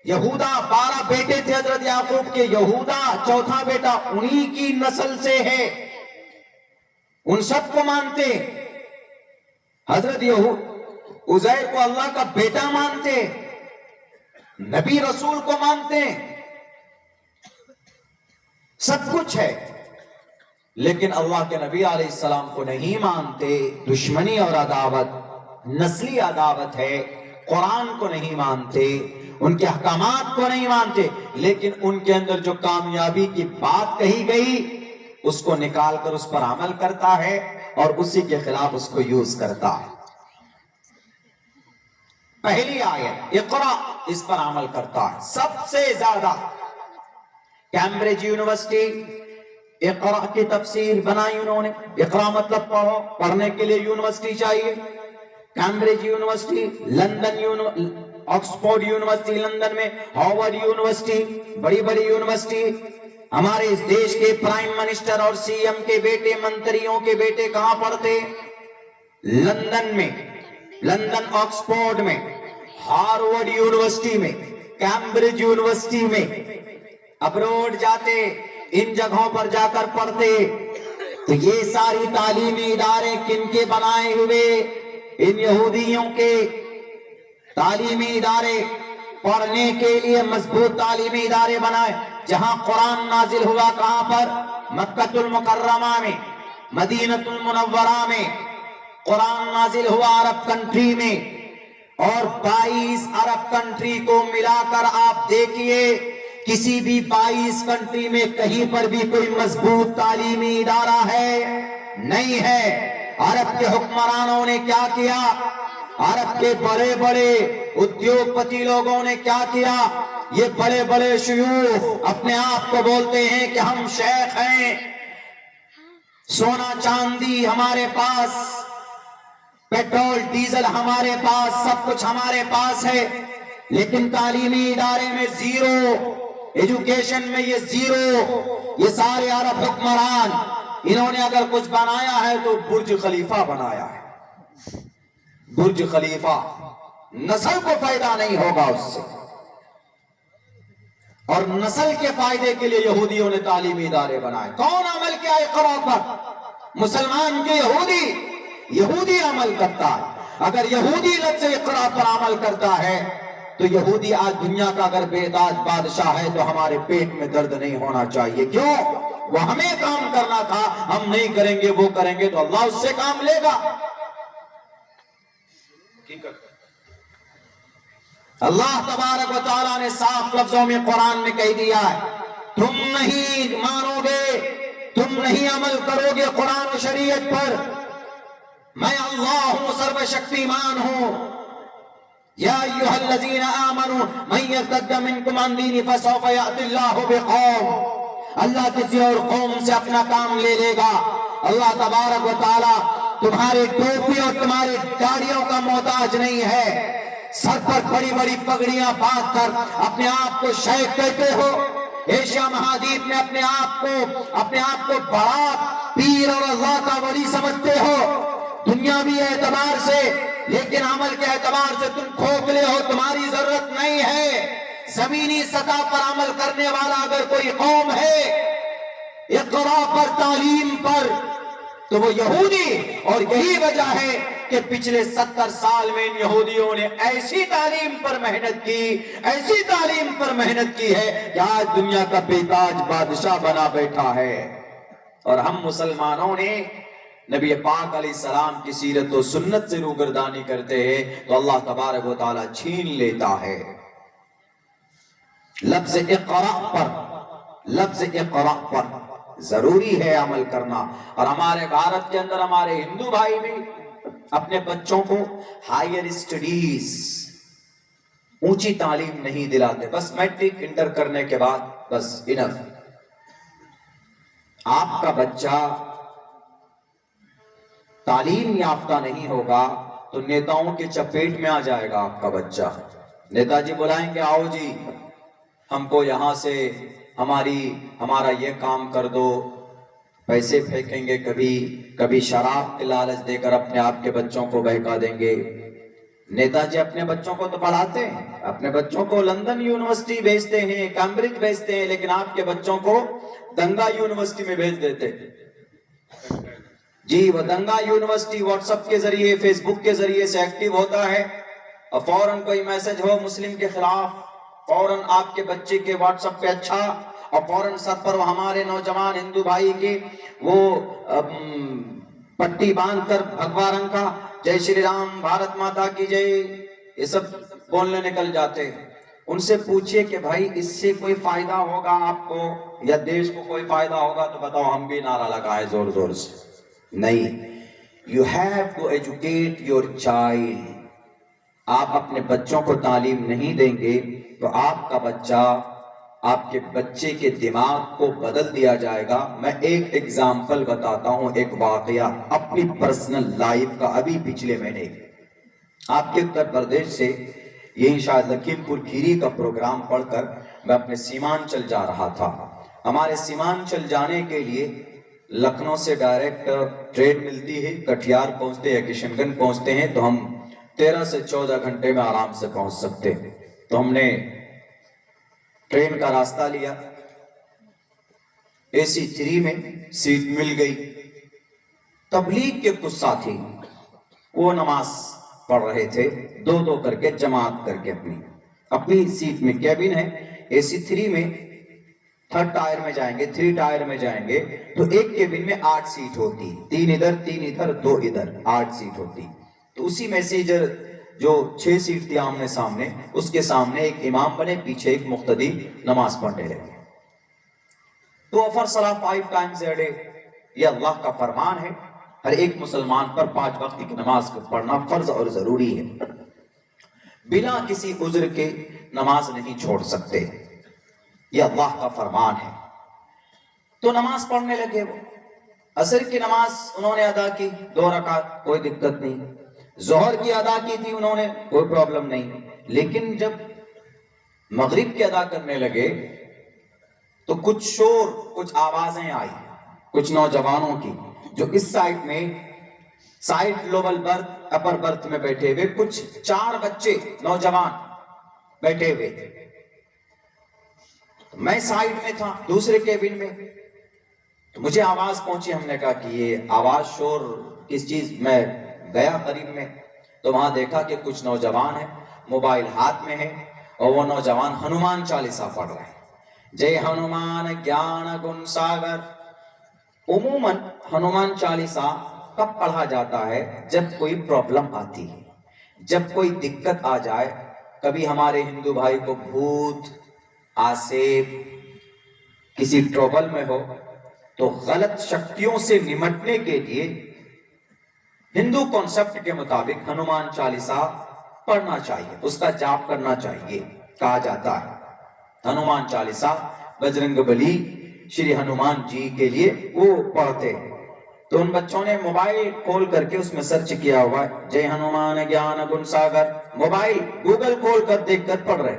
یہودا، 12 بیٹے تھے حضرت یعقوب کے، یہودا چوتھا بیٹا انہی کی نسل سے ہے، ان سب کو مانتے، حضرت عزیر کو اللہ کا بیٹا مانتے، نبی رسول کو مانتے، سب کچھ ہے، لیکن اللہ کے نبی علیہ السلام کو نہیں مانتے۔ دشمنی اور عداوت، نسلی عداوت ہے، قرآن کو نہیں مانتے، ان کے احکامات کو نہیں مانتے، لیکن ان کے اندر جو کامیابی کی بات کہی گئی اس کو نکال کر اس پر عمل کرتا ہے اور اسی کے خلاف اس کو یوز کرتا ہے۔ پہلی آیت اقرا، اس پر عمل کرتا ہے سب سے زیادہ۔ کیمبرج یونیورسٹی اقرا کی تفسیر بنائی انہوں نے، اقرا مطلب پڑھو، پڑھنے کے لیے یونیورسٹی چاہیے۔ Cambridge university, London Oxford university London میں، ہارورڈ یونیورسٹی، بڑی بڑی یونیورسٹی۔ ہمارے اس دیش کے پرائم منسٹر اور سی ایم کے بیٹے، منتریوں کے بیٹے کہاں پڑھتے؟ لندن میں، لندن آکسفورڈ میں، ہارورڈ یونیورسٹی میں، کیمبرج یونیورسٹی میں، ابروڈ جاتے، ان جگہوں پر جا کر پڑھتے۔ تو یہ ساری تعلیمی ادارے کن کے بنائے ہوئے؟ ان یہودیوں کے تعلیمی ادارے، پڑھنے کے لیے مضبوط تعلیمی ادارے بنائے. جہاں قرآن نازل ہوا کہاں پر؟ مکہ المکرمہ میں، مدینہ المنورہ میں. قرآن نازل ہوا عرب کنٹری میں، اور 22 عرب کنٹری کو ملا کر آپ دیکھیے کسی بھی 22 کنٹری میں کہیں پر بھی کوئی مضبوط تعلیمی ادارہ ہے؟ نہیں ہے. عرب کے حکمرانوں نے کیا کیا؟ عرب کے بڑے بڑے ادیوگ پتی لوگوں نے کیا کیا؟ یہ بڑے بڑے شیوخ اپنے آپ کو بولتے ہیں کہ ہم شیخ ہیں، سونا چاندی ہمارے پاس، پیٹرول ڈیزل ہمارے پاس، سب کچھ ہمارے پاس ہے، لیکن تعلیمی ادارے میں زیرو، ایجوکیشن میں یہ زیرو. یہ سارے عرب حکمران، انہوں نے اگر کچھ بنایا ہے تو برج خلیفہ بنایا ہے. برج خلیفہ، نسل کو فائدہ نہیں ہوگا اس سے. اور نسل کے فائدے کے لیے یہودیوں نے تعلیمی ادارے بنائے. کون عمل کیا اقرا پر؟ مسلمان کے یہودی عمل کرتا ہے. اگر یہودی لفظ اقرا پر عمل کرتا ہے تو یہودی آج دنیا کا اگر بے تاج بادشاہ ہے تو ہمارے پیٹ میں درد نہیں ہونا چاہیے. کیوں؟ وہ ہمیں کام کرنا تھا، ہم نہیں کریں گے، وہ کریں گے تو اللہ اس سے کام لے گا. اللہ تبارک و تعالیٰ نے صاف لفظوں میں قرآن میں کہہ دیا ہے، تم نہیں مانو گے، تم نہیں عمل کرو گے قرآن و شریعت پر، میں اللہ ہوں، سرو شکتیمان ہوں. یا ایھا الذین آمنوا من یرتد منکم عن دینہ فسوف یأتی اللہ بقوم. اللہ کسی اور قوم سے اپنا کام لے لے گا. اللہ تبارک و تعالیٰ تمہاری ٹوپی اور تمہاری داڑھیوں کا محتاج نہیں ہے. سر پر بڑی بڑی پگڑیاں باندھ کر اپنے آپ کو شیخ کہتے ہو. ایشیا مہادیپ میں اپنے آپ کو بڑا پیر اور اللہ کا ولی سمجھتے ہو دنیاوی اعتبار سے، لیکن عمل کے اعتبار سے تم کھوکھلے ہو، تمہاری ضرورت نہیں ہے. زمینی سطح پر عمل کرنے والا اگر کوئی قوم ہے اقرا پر، تعلیم پر، تو وہ یہودی. اور یہی وجہ ہے کہ پچھلے 70 سال میں ان یہودیوں نے ایسی تعلیم پر محنت کی، ایسی تعلیم پر محنت کی ہے کہ آج دنیا کا بے تاج بادشاہ بنا بیٹھا ہے. اور ہم مسلمانوں نے نبی پاک علیہ السلام کی سیرت و سنت سے روگردانی کرتے ہیں تو اللہ تبارک و تعالیٰ چھین لیتا ہے. لفظ اقرا پر ضروری ہے عمل کرنا. اور ہمارے بھارت کے اندر ہمارے ہندو بھائی بھی اپنے بچوں کو ہائر اسٹڈیز، اونچی تعلیم نہیں دلاتے، بس میٹرک انٹر کرنے کے بعد بس انف. آپ کا بچہ تعلیم یافتہ نہیں ہوگا تو نیتاؤں کے چپیٹ میں آ جائے گا. آپ کا بچہ نیتا جی بلائیں گے، آؤ جی ہم کو یہاں سے ہمارا یہ کام کر دو، پیسے پھینکیں گے، کبھی شراب کے لالچ دے کر اپنے آپ کے بچوں کو بہکا دیں گے. نیتا جی اپنے بچوں کو تو پڑھاتے ہیں، اپنے بچوں کو لندن یونیورسٹی بھیجتے ہیں، کیمبرج بھیجتے ہیں، لیکن آپ کے بچوں کو دنگا یونیورسٹی میں بھیج دیتے. جی وہ دنگا یونیورسٹی واٹس ایپ کے ذریعے، فیس بک کے ذریعے سے ایکٹیو ہوتا ہے، اور فوراً کوئی میسج ہو مسلم کے خلاف، فوراً آپ کے بچے کے واٹس ایپ پہ اچھا، اور فوراً سر پر وہ ہمارے نوجوان ہندو بھائی کے وہ پٹی باندھ کر بھگوا رنگ کا جے شری رام، بھارت ماتا کی جے، یہ سب بولنے نکل جاتے. ان سے پوچھئے کہ بھائی اس سے کوئی فائدہ ہوگا آپ کو یا دیش کو کوئی فائدہ ہوگا تو بتاؤ، ہم بھی نعرہ لگائے زور زور سے. نہیں. You have to educate your child. آپ اپنے بچوں کو تعلیم نہیں دیں گے تو آپ کا بچہ، آپ کے بچے کے دماغ کو بدل دیا جائے گا. میں ایک ایگزامپل بتاتا ہوں، ایک واقعہ اپنی پرسنل لائف کا. ابھی پچھلے مہینے آپ کے اتر پردیش سے یہی شاید لکھیم پور کھیری کا پروگرام پڑھ کر میں اپنے سیمانچل جا رہا تھا. ہمارے سیمانچل جانے کے لیے لکھنؤ سے ڈائریکٹ ٹرین ملتی ہے، کٹیہار پہنچتے ہیں، کشن گنج پہنچتے ہیں تو ہم 13 سے 14 گھنٹے میں آرام سے پہنچ سکتے ہیں. تو ہم نے ٹرین کا راستہ لیا، AC 3 میں سیٹ مل گئی. تبلیغ کے کچھ ساتھی وہ نماز پڑھ رہے تھے، دو کر کے جماعت کر کے اپنی. اپنی سیٹ میں کیبن ہے AC 3 میں، 3rd ٹائر میں جائیں گے، 3 ٹائر میں جائیں گے تو ایک کیبن میں 8 سیٹ ہوتی، 3 ادھر 3 ادھر 2 ادھر، 8 سیٹ ہوتی. تو اسی میں سے جو 6 سیٹ تھی آمنے سامنے، اس کے سامنے ایک امام بنے، پیچھے ایک مقتدی نماز پڑھنے لگے. تو افر صلاح 5 times a day، یہ اللہ کا فرمان ہے، ہر ایک مسلمان پر 5 وقت کی نماز کو پڑھنا فرض اور ضروری ہے، بنا کسی عذر کے نماز نہیں چھوڑ سکتے، یہ اللہ کا فرمان ہے. تو نماز پڑھنے لگے. وہ عصر کی نماز انہوں نے ادا کی 2 رکعت، کوئی دقت نہیں. ظہر کی ادا کی تھی انہوں نے، کوئی پرابلم نہیں. لیکن جب مغرب کی ادا کرنے لگے تو کچھ شور، کچھ آوازیں آئی کچھ نوجوانوں کی، جو اس سائڈ میں سائڈ لوول برتھ اپر برتھ میں بیٹھے ہوئے کچھ 4 بچے نوجوان بیٹھے ہوئے تھے. میں سائڈ میں تھا دوسرے کیبن میں، تو مجھے آواز پہنچی. ہم نے کہا کہ یہ آواز شور کس چیز؟ میں گیا قریب میں تو وہاں دیکھا کہ کچھ نوجوان ہیں، موبائل ہاتھ میں ہے، اور وہ نوجوان ہنومان چالیسا پڑھ رہے ہیں. جے ہنومان گیان گن ساگر. عموماً ہنومان چالیسا کب پڑھا جاتا ہے؟ جب کوئی پرابلم آتی ہے، جب کوئی دقت آ جائے. کبھی ہمارے ہندو بھائی کو بھوت، آسیب، کسی ٹربل میں ہو تو غلط شکتیوں سے نمٹنے کے لیے ہندو کانسیپٹ کے مطابق ہنومان چالیسا پڑھنا چاہیے، اس کا جاپ کرنا چاہیے. کہا جاتا ہے ہنومان چالیسا بجرنگ بلی شری ہنومان جی کے لیے وہ پڑھتے ہیں. تو ان بچوں نے موبائل کھول کر کے اس میں سرچ کیا ہوا ہے جے ہنومان گیان گن ساگر. موبائل گوگل کھول کر دیکھ کر پڑھ رہے.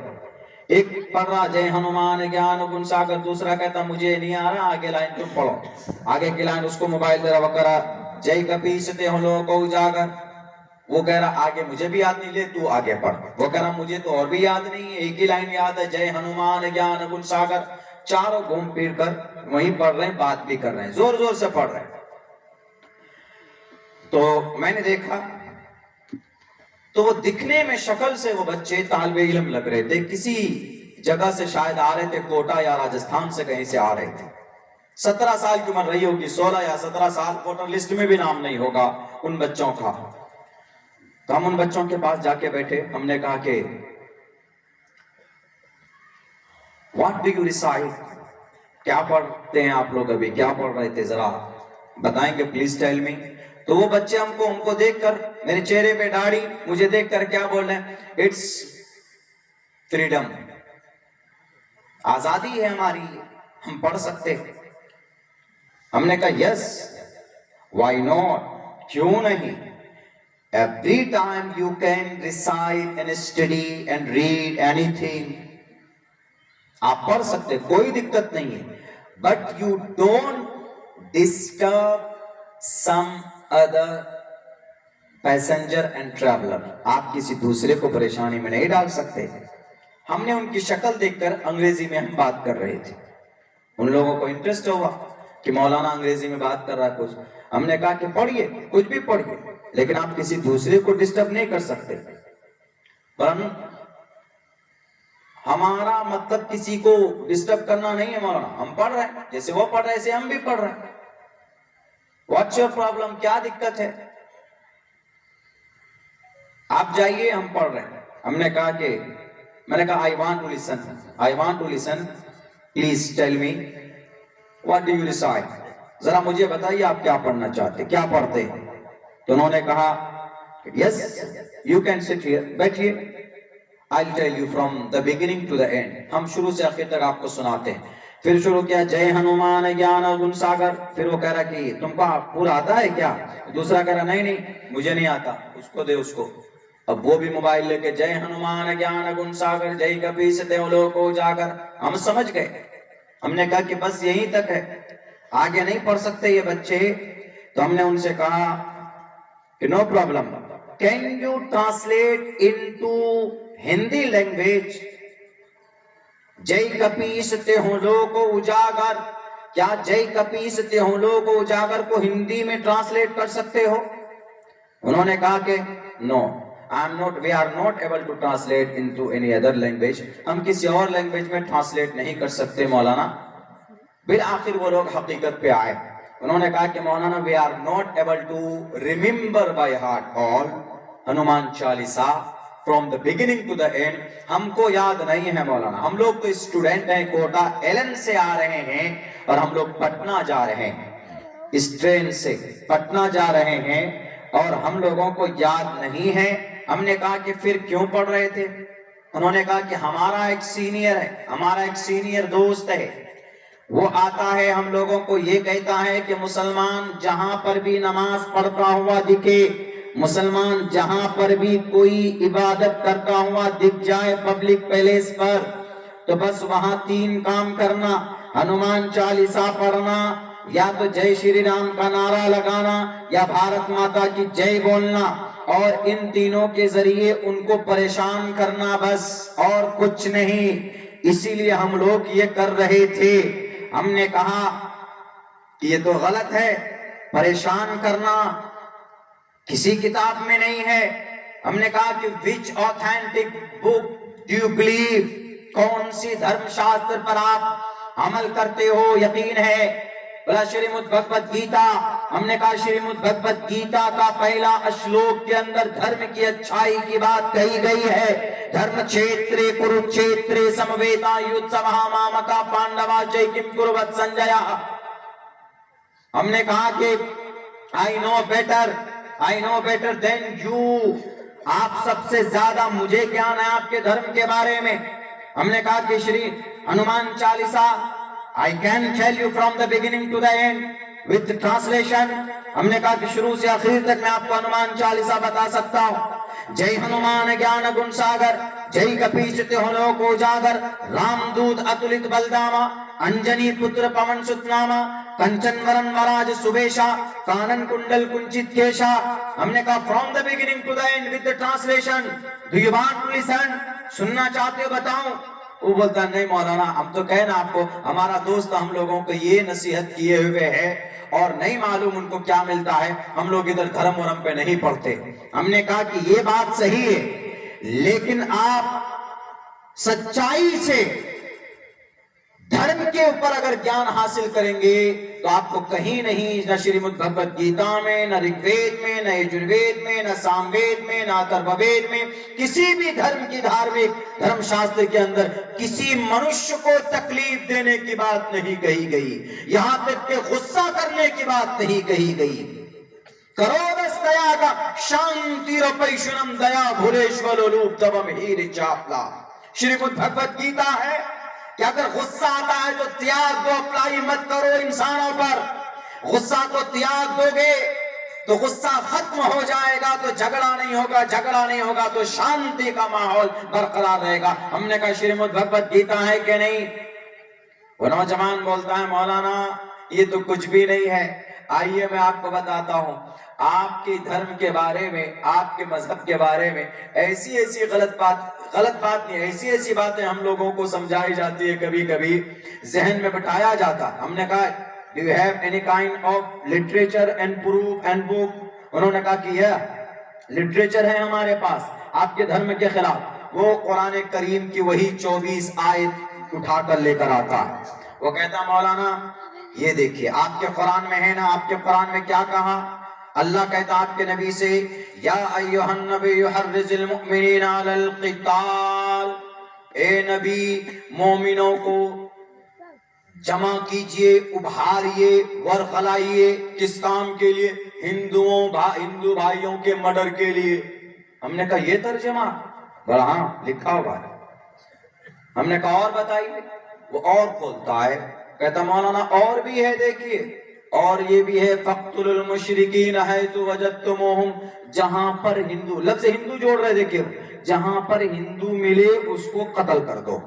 ایک پڑھ رہا جے ہنومان گیان گن ساگر، دوسرا کہتا مجھے نہیں آ رہا، آگے لائن تم پڑھو. آگے کی لائن اس کو موبائل دے رہا، وہ کہہ رہا جے کپیستے ہوں لوگوں کو اجاگر. وہ کہہ رہا آگے مجھے بھی یاد نہیں، لے تو آگے پڑھ. وہ کہہ رہا مجھے تو اور بھی یاد نہیں ہے، ایک ہی لائن یاد ہے جے ہنومان گیان گن ساگر. چاروں گھوم پھر کر وہیں پڑھ رہے ہیں، بات بھی کر رہے ہیں، زور زور سے پڑھ رہے ہیں. تو میں نے دیکھا تو وہ دکھنے میں شکل سے وہ بچے طالب علم لگ رہے تھے، کسی جگہ سے شاید آ رہے تھے، کوٹا یا راجستھان سے کہیں سے آ رہے تھے. 17 سال کی عمر رہی ہوگی، 16 یا 17 سال، ووٹر لسٹ میں بھی نام نہیں ہوگا ان بچوں کا. تو ہم ان بچوں کے پاس جا کے بیٹھے. ہم نے کہا کہ واٹ ڈو یو ریسائٹ، کیا پڑھتے ہیں آپ لوگ؟ ابھی کیا پڑھ رہے تھے ذرا بتائیں گے پلیز ٹیل می. تو وہ بچے ہم کو دیکھ کر، میرے چہرے پہ داڑھی، مجھے دیکھ کر کیا بول رہے ہیں؟ اٹس فریڈم، آزادی ہے ہماری، ہم پڑھ سکتے. ہم نے کہا یس وائی ناٹ، کیوں نہیں. Every time you can recite and study and read any thing, آپ پڑھ سکتے، کوئی دقت نہیں ہے. But you don't disturb some other passenger and traveller, آپ کسی دوسرے کو پریشانی میں نہیں ڈال سکتے. ہم نے ان کی شکل دیکھ کر انگریزی میں ہم بات کر رہے تھے. ان لوگوں کو انٹرسٹ ہوا کہ مولانا انگریزی میں بات کر رہا ہے کچھ. ہم نے کہا کہ پڑھیے، کچھ بھی پڑھیے، لیکن آپ کسی دوسرے کو ڈسٹرب نہیں کر سکتے. ہمارا مطلب کسی کو ڈسٹرب کرنا نہیں ہے مولانا. ہم پڑھ رہے ہیں، جیسے وہ پڑھ رہے ہیں ایسے ہم بھی پڑھ رہے ہیں. واٹس یور پرابلم، کیا دقت ہے؟ آپ جائیے، ہم پڑھ رہے ہیں. ہم نے کہا کہ میں نے کہا I want to listen, please tell me what do you recite. ذرا مجھے بتائیے آپ کیا پڑھنا چاہتے، کیا پڑھتے ہیں. تو انہوں نے کہا yes you can sit here، بیٹھیے، I'll tell you from the beginning to the end. ہم شروع سے آخر تک آپ کو سناتے ہیں. پھر شروع کیا جے ہنومان گیان گن ساگر. پھر وہ کہہ رہا کہ تم کو پورا آتا ہے کیا؟ دوسرا کہہ رہا نہیں مجھے نہیں آتا. اس کو دے اس کو. اب وہ بھی موبائل لے کے جے ہنومان گیان گن ساگر جے کپیستے ہوں لوگوں کو اجاگر. ہم سمجھ گئے. ہم نے کہا کہ بس یہیں تک ہے، آگے نہیں پڑھ سکتے یہ بچے. تو ہم نے ان سے کہا کہ no problem, can you translate into Hindi language جے کپیستے ہوں لوگوں کو اجاگر. کیا جے کپیستے ہوں لوگوں کو اجاگر کو ہندی میں ٹرانسلیٹ کر سکتے ہو؟ انہوں نے کہا کہ نو. we are not able to translate into any other language. ہم کسی اور لینگویج میں ٹرانسلیٹ نہیں کر سکتے مولانا. بالآخر وہ لوگ حقیقت پہ آئے. انہوں نے کہا کہ مولانا we are not able to remember by heart all Hanuman Chalisa from the beginning to the end. ہم کو یاد نہیں ہے مولانا. ہم لوگ تو اسٹوڈنٹ ہیں, کوٹا ایلن سے آ رہے ہیں اور ہم لوگ پٹنہ جا رہے ہیں, اس ٹرین سے پٹنہ جا رہے ہیں اور ہم لوگوں کو یاد نہیں ہے. ہم نے کہا کہ پھر کیوں پڑھ رہے تھے؟ انہوں نے کہا کہ ہمارا ایک سینئر ہے, ہمارا ایک سینئر دوست ہے, وہ آتا ہے ہم لوگوں کو یہ کہتا ہے کہ مسلمان جہاں پر بھی نماز پڑھتا ہوا دکھے, مسلمان جہاں پر بھی کوئی عبادت کرتا ہوا دکھ جائے پبلک پیلیس پر, تو بس وہاں 3 کام کرنا, ہنومان چالیسا پڑھنا, یا تو جے شری رام کا نعرہ لگانا, یا بھارت ماتا کی جے بولنا, اور ان تینوں کے ذریعے ان کو پریشان کرنا, بس اور کچھ نہیں. اسی لیے ہم لوگ یہ کر رہے تھے. ہم نے کہا کہ یہ تو غلط ہے, پریشان کرنا کسی کتاب میں نہیں ہے. ہم نے کہا کہ which authentic book do you believe, کون سی دھرم شاستر پر آپ عمل کرتے ہو, یقین ہے؟ بولا شریمد بھگوت گیتا. ہم نے کہا شریمد بھگوت گیتا کا پہلا اشلوک کے اندر دھرم کی اچھائی کی بات کہی گئی ہے. دھرم چھیترے کروچھیترے سمویتا یوتسوہ مامکا پانڈوا چیکم کروت سنجیا. ہم نے کہا کہ I know better than you, آپ سب سے زیادہ مجھے گیان ہے آپ کے دھرم کے بارے میں. ہم نے کہا کہ شری Hanuman Chalisa I can tell you from the beginning to the end with translation. ہم نے کہا کہ شروع سے آخر تک میں آپ کو ہنومان چالیسا بتا سکتا ہوں. جے ہنومان گیان گن ساگر, جے کپیش تہلو کو جاگر, رام دود اتلت بلداما, انجنی پتر پون ست ناما, کنچن ورن وراج سبیشا, کانن کنڈل کنچت کیشا. ہم نے کہا from the beginning to the end with the translation. Do you want to listen? سننا چاہتے ہو بتاؤں؟ وہ بولتا نہیں مولانا, ہم تو کہنا آپ کو, ہمارا دوست ہم لوگوں کو یہ نصیحت کیے ہوئے ہے اور نہیں معلوم ان کو کیا ملتا ہے, ہم لوگ ادھر دھرم ورم پہ نہیں پڑھتے. ہم نے کہا کہ یہ بات صحیح ہے, لیکن آپ سچائی سے دھرم کے اوپر اگر گیان حاصل کریں گے تو آپ کو کہیں نہیں, نہ شریمد بھگوت گیتا میں, نہ رگ وید میں, نہ یجروید میں, نہ سام وید میں, نہ اترو وید میں, کسی بھی دھرم کی دھارمک دھرم شاستر کے اندر کسی منشیہ کو تکلیف دینے کی بات نہیں کہی گئی, یہاں تک کہ غصہ کرنے کی بات نہیں کہی گئی. کرودس دیا کا شانتی رپیشنم دیا بھولیشور لوپ تبم ہیر چاپلا. شریمد بھگوت گیتا ہے کہ اگر غصہ آتا ہے تو تیاگ دو, اپلائی مت کرو انسانوں پر. غصہ کو تیاگ دو گے تو غصہ ختم ہو جائے گا, تو جھگڑا نہیں ہوگا, جھگڑا نہیں ہوگا تو شانتی کا ماحول برقرار رہے گا. ہم نے کہا شریمد بھگوت گیتا ہے کہ نہیں؟ وہ نوجوان بولتا ہے مولانا یہ تو کچھ بھی نہیں ہے. آئیے میں آپ کو بتاتا ہوں, آپ کے دھرم کے بارے میں, آپ کے مذہب کے بارے میں ایسی غلط بات نہیں, ایسی باتیں ہم لوگوں کو سمجھائی جاتی ہے, کبھی کبھی ذہن میں بٹھایا جاتا. ہم نے کہا do you have any kind of literature and proof and book? انہوں نے کہا کہ یہ لٹریچر ہے ہمارے پاس آپ کے دھرم کے خلاف. وہ قرآن کریم کی وہی 24 آیت اٹھا کر لے کر آتا ہے. وہ کہتا مولانا یہ دیکھیے آپ کے قرآن میں ہے نا, آپ کے قرآن میں کیا کہا؟ اللہ کہتا آپ کے نبی سے یا ایھا النبی حرض المؤمنین علی القتال, اے نبی مومنوں کو جمع کیجئے, ابھاریے, ورغلائیے. کس کام کے لیے؟ ہندو بھائیوں کے مرڈر کے لیے. ہم نے کہا یہ ترجمہ؟ بڑا ہاں لکھا ہوا ہے. ہم نے کہا اور بتائیے. وہ اور کھولتا ہے, کہتا مولانا اور بھی ہے, دیکھیے اور یہ بھی ہے فَقْتُلُوا الْمُشْرِكِينَ حَيْثُ وَجَدْتُمُوهُمْ, جہاں پر ہندو, لفظ ہندو جوڑ رہے, دیکھیے جہاں پر ہندو ملے اس کو قتل کر دو.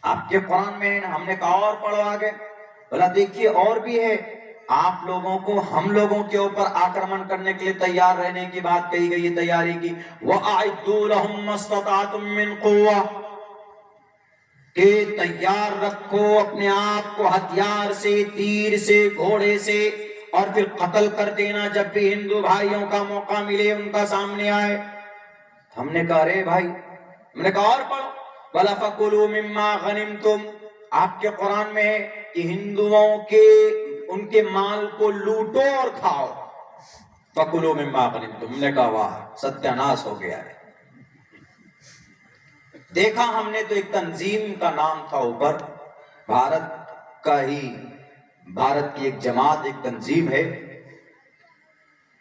آپ کے قرآن میں ہے نا. ہم نے کہا اور پڑھو آگے. بولا دیکھیے اور بھی ہے, آپ لوگوں کو ہم لوگوں کے اوپر آکرمن کرنے کے لیے تیار رہنے کی بات کہی گئی ہے, تیاری کی. وَأَعِدُّوا لَهُم مَّا اسْتَطَعْتُم مِّن قُوَّةٍ, کہ تیار رکھو اپنے آپ کو ہتھیار سے, تیر سے, گھوڑے سے, اور پھر قتل کر دینا جب بھی ہندو بھائیوں کا موقع ملے, ان کا سامنے آئے. ہم نے کہا ارے بھائی، ہم نے کہا اور پڑھو، وَلَا فَكُلُوا مِمَّا غَنِمْتُمْ، آپ کے قرآن میں ہے کہ ہندوؤں کے ان کے مال کو لوٹو اور کھاؤ. فَكُلُوا مِمَّا غَنِمْتُمْ، ہم نے کہا واہ ستیہ ناش ہو گیا ہے. دیکھا ہم نے تو ایک تنظیم کا نام تھا اوپر، بھارت کی ایک جماعت، ایک تنظیم ہے،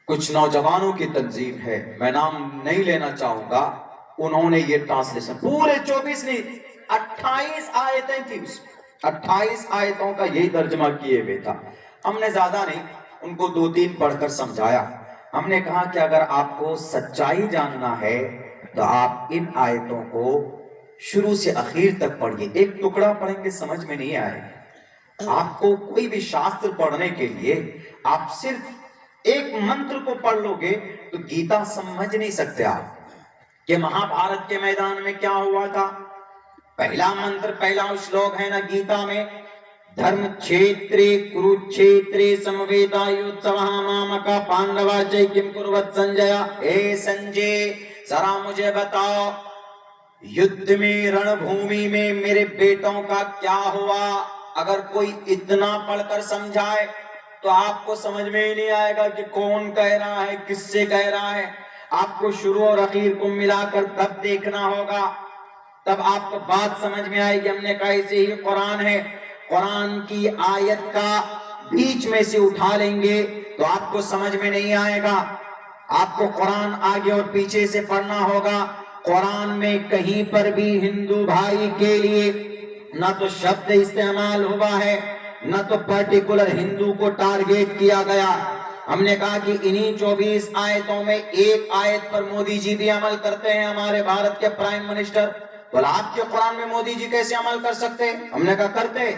کچھ نوجوانوں کی تنظیم ہے، میں نام نہیں لینا چاہوں گا. انہوں نے یہ ٹرانسلیشن پورے 24 نہیں 28 آیتیں تھی اس میں، 28 آیتوں کا یہی ترجمہ کیے ہوئے تھا. ہم نے زیادہ نہیں، ان کو 2-3 پڑھ کر سمجھایا. ہم نے کہا کہ اگر آپ کو سچائی جاننا ہے تو آپ ان آیتوں کو شروع سے اخیر تک پڑھیے. ایک ٹکڑا پڑھیں گے سمجھ میں نہیں آئے گا. آپ کو کوئی بھی شاستر پڑھنے کے لیے آپ صرف ایک منتر کو پڑھ لو گے تو گیتا سمجھ نہیں سکتے آپ کہ مہا بھارت کے میدان میں کیا ہوا تھا. پہلا منتر، پہلا شلوک ہے نا گیتا میں، دھرم چھیترے کروچھیترے سمویتا یوتسوہ مامکا پانڈوا چے کم کروت سنجیا. اے سنجے ذرا مجھے بتاؤ یدھ میں رن بھومی میں میرے بیٹوں کا کیا ہوا. اگر کوئی اتنا پڑھ کر سمجھائے تو آپ کو سمجھ میں ہی نہیں آئے گا کہ کون کہہ رہا ہے، کس سے کہہ رہا ہے. آپ کو شروع اور اخیر کو ملا کر تب دیکھنا ہوگا، تب آپ کو بات سمجھ میں آئے گی. ہم نے کہا ایسے ہی قرآن ہے، قرآن کی آیت کا بیچ میں سے اٹھا لیں گے تو آپ کو سمجھ میں نہیں آئے گا. آپ کو قرآن آگے اور پیچھے سے پڑھنا ہوگا. قرآن میں کہیں پر بھی ہندو بھائی کے لیے نہ تو شبد استعمال ہوا ہے، نہ تو پرٹیکولر ہندو کو ٹارگیٹ کیا گیا. ہم نے کہا کہ انہی 24 آیتوں میں ایک آیت پر مودی جی بھی عمل کرتے ہیں، ہمارے بھارت کے پرائم منسٹر. بولا آپ کے قرآن میں مودی جی کیسے عمل کر سکتے؟ ہم نے کہا کرتے.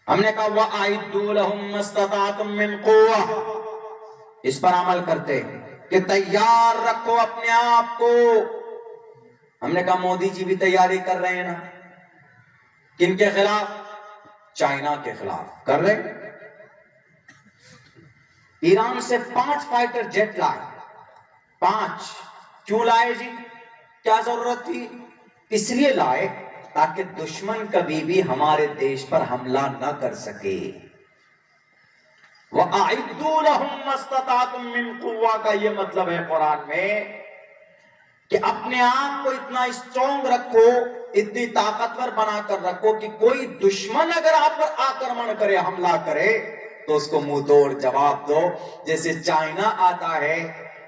ہم نے کہا وَأَعِدُّوا لَهُم مَّا اسْتَطَعْتُم مِّن قُوَّةٍ، اس پر عمل کرتے کہ تیار رکھو اپنے آپ کو. ہم نے کہا مودی جی بھی تیاری کر رہے ہیں نا. کن کے خلاف؟ چائنا کے خلاف کر رہے. ایران سے 5 فائٹر جیٹ لائے. 5 کیوں لائے جی؟ کیا ضرورت تھی؟ اس لیے لائے تاکہ دشمن کبھی بھی ہمارے دیش پر حملہ نہ کر سکے. وَأَعِدُّوا لَهُم مَّا اسْتَطَعْتُم مِّن قُوَّةٍ کا یہ مطلب ہے قرآن میں کہ اپنے آپ کو اتنا اسٹرانگ رکھو، اتنی طاقتور بنا کر رکھو کہ کوئی دشمن اگر آپ پر آکرمن کرے، حملہ کرے تو اس کو منہ توڑ جواب دو. جیسے چائنا آتا ہے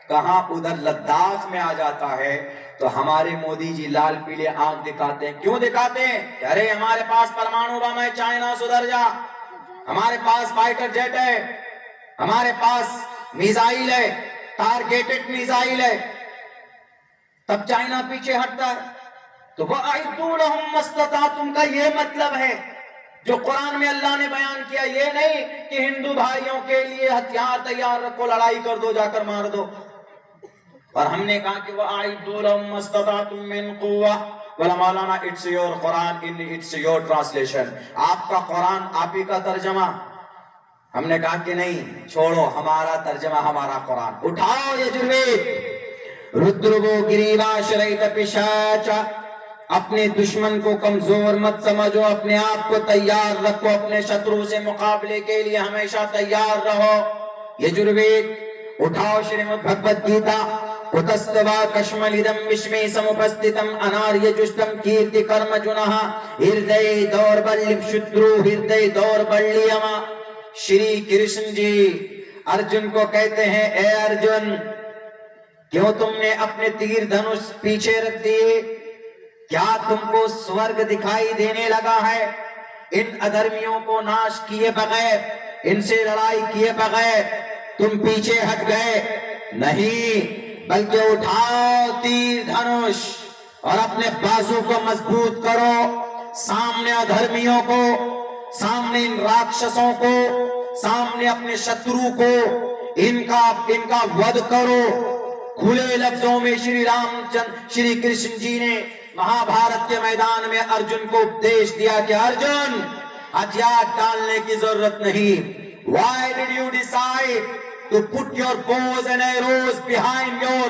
کہاں ادھر لداخ میں آ جاتا ہے تو ہمارے مودی جی لال پیلے آنکھ دکھاتے ہیں. کیوں دکھاتے ہیں؟ ارے ہمارے پاس پرمانو بم ہے، چائنا سدھر جا. ہمارے پاس فائٹر جیٹ ہے، ہمارے پاس میزائل ہے، ٹارگیٹڈ میزائل ہے. تب چائنا پیچھے ہٹتا ہے. تو وَأَعِدُّوا لَهُم مَّا اسْتَطَعْتُم کا یہ مطلب ہے جو قرآن میں اللہ نے بیان کیا. یہ نہیں کہ ہندو بھائیوں کے لیے ہتھیار تیار رکھو، لڑائی کر دو، جا کر مار دو. اور ہم نے کہا کہ وَأَعِدُّوا لَهُم مَّا اسْتَطَعْتُم مِّن قُوَّةٍ. بولا مولانا it's your Quran, it's your translation, آپ کا قرآن، آپ ہی کا ترجمہ. ہم نے کہا کہ نہیں، چھوڑو ہمارا ترجمہ، ہمارا قرآن. اٹھاؤ یجروید رُدْرُوو گِرِیوا شَرَیْتَ پِشَاچَ. اپنے دشمن کو کمزور مت سمجھو، اپنے آپ کو تیار رکھو، اپنے شترو سے مقابلے کے لیے ہمیشہ تیار رہو. یجروید اٹھاؤ شریمد بھگوت گیتا. اتستوا کشملدم وشمے سمپستتم اناریہ جشتم کیرتی کرم جنہا ہردے دور بلیم شدرو ہردے دور بلیما. شری کرشن جی ارجن کو کہتے ہیں اے ارجن، کیوں تم نے اپنے تیر دھنش پیچھے رکھ دیے؟ کیا تم کو سورگ دکھائی دینے لگا ہے؟ ان ادھرمیوں کو ناش کیے بغیر، ان سے لڑائی کیے بغیر تم پیچھے ہٹ گئے؟ نہیں، بلکہ اٹھاؤ تیر دھنش اور اپنے بازو کو مضبوط کرو. سامنے ادھرمیوں کو، سامنے ان راکشسوں کو، سامنے اپنے شترو کو ان کا ود کرو. کھلے لفظوں میں شری کرشن جی نے مہا بھارت کے میدان میں ارجن کو اپدیش دیا کہ ارجن ہتھیار ڈالنے کی ضرورت نہیں. Why did you decide to put your bows and arrows behind your